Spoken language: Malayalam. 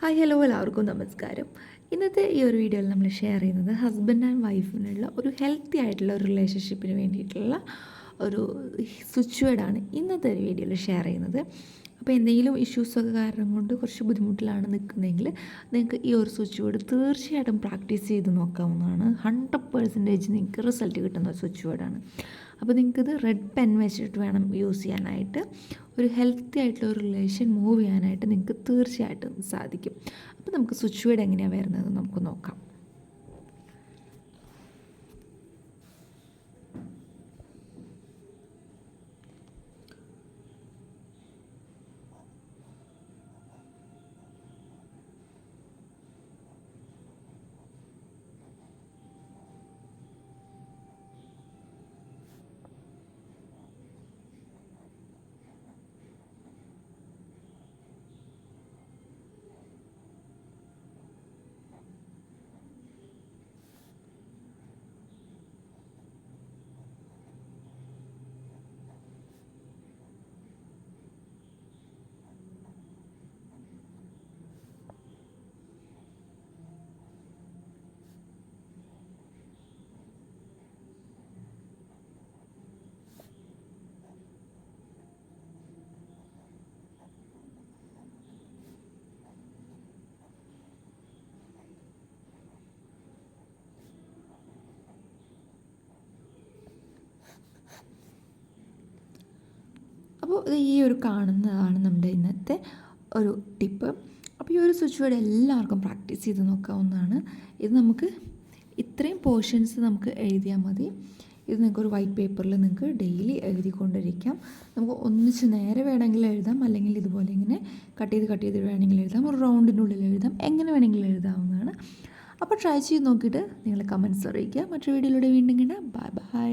ഹായ് ഹലോ എല്ലാവർക്കും നമസ്കാരം. ഇന്നത്തെ ഈ ഒരു വീഡിയോയിൽ നമ്മൾ ഷെയർ ചെയ്യുന്നത് ഹസ്ബൻഡ് ആൻഡ് വൈഫിനുള്ള ഒരു ഹെൽത്തി ആയിട്ടുള്ള ഒരു റിലേഷൻഷിപ്പിന് വേണ്ടിയിട്ടുള്ള ഒരു സ്വിച്ച് വേർഡാണ് ഇന്നത്തെ ഒരു വീഡിയോയിൽ ഷെയർ ചെയ്യുന്നത്. അപ്പോൾ എന്തെങ്കിലും ഇഷ്യൂസൊക്കെ കാരണം കൊണ്ട് കുറച്ച് ബുദ്ധിമുട്ടിലാണ് നിൽക്കുന്നതെങ്കിൽ നിങ്ങൾക്ക് ഈ ഒരു സ്വിച്ച് വേർഡ് തീർച്ചയായിട്ടും പ്രാക്ടീസ് ചെയ്ത് നോക്കാവുന്നതാണ്. 100% നിങ്ങൾക്ക് റിസൾട്ട് കിട്ടുന്ന ഒരു സ്വിച്ച് വേർഡാണ്. അപ്പോൾ നിങ്ങൾക്കിത് റെഡ് പെൻ വെച്ചിട്ട് വേണം യൂസ് ചെയ്യാനായിട്ട്. ഒരു ഹെൽത്തി ആയിട്ടുള്ള ഒരു റിലേഷൻ മൂവ് ചെയ്യാനായിട്ട് നിങ്ങൾക്ക് തീർച്ചയായിട്ടും സാധിക്കും. അപ്പോൾ നമുക്ക് സ്വിച്ച് വേർഡ് എങ്ങനെയാണ് വരുന്നത് നമുക്ക് നോക്കാം. അപ്പോൾ ഈ ഒരു കാണുന്നതാണ് നമ്മുടെ ഇന്നത്തെ ഒരു ടിപ്പ്. അപ്പോൾ ഈ ഒരു സ്വിച്ച് വേർഡ് എല്ലാവർക്കും പ്രാക്ടീസ് ചെയ്ത് നോക്കാവുന്നതാണ്. ഇത് നമുക്ക് ഇത്രയും പോർഷൻസ് നമുക്ക് എഴുതിയാൽ മതി. ഇത് നിങ്ങൾക്ക് ഒരു വൈറ്റ് പേപ്പറിൽ നിങ്ങൾക്ക് ഡെയിലി എഴുതിക്കൊണ്ടിരിക്കാം. നമുക്ക് ഒന്നിച്ച് നേരെ വേണമെങ്കിൽ എഴുതാം, അല്ലെങ്കിൽ ഇതുപോലെ ഇങ്ങനെ കട്ട് ചെയ്ത് വേണമെങ്കിൽ എഴുതാം, ഒരു റൗണ്ടിനുള്ളിൽ എഴുതാം, എങ്ങനെ വേണമെങ്കിലും എഴുതാവുന്നതാണ്. അപ്പോൾ ട്രൈ ചെയ്ത് നോക്കിയിട്ട് നിങ്ങൾ കമൻറ്റ്സ് അറിയിക്കുക. മറ്റൊരു വീഡിയോയിലൂടെ വീണ്ടും കാണാം. Bye bye.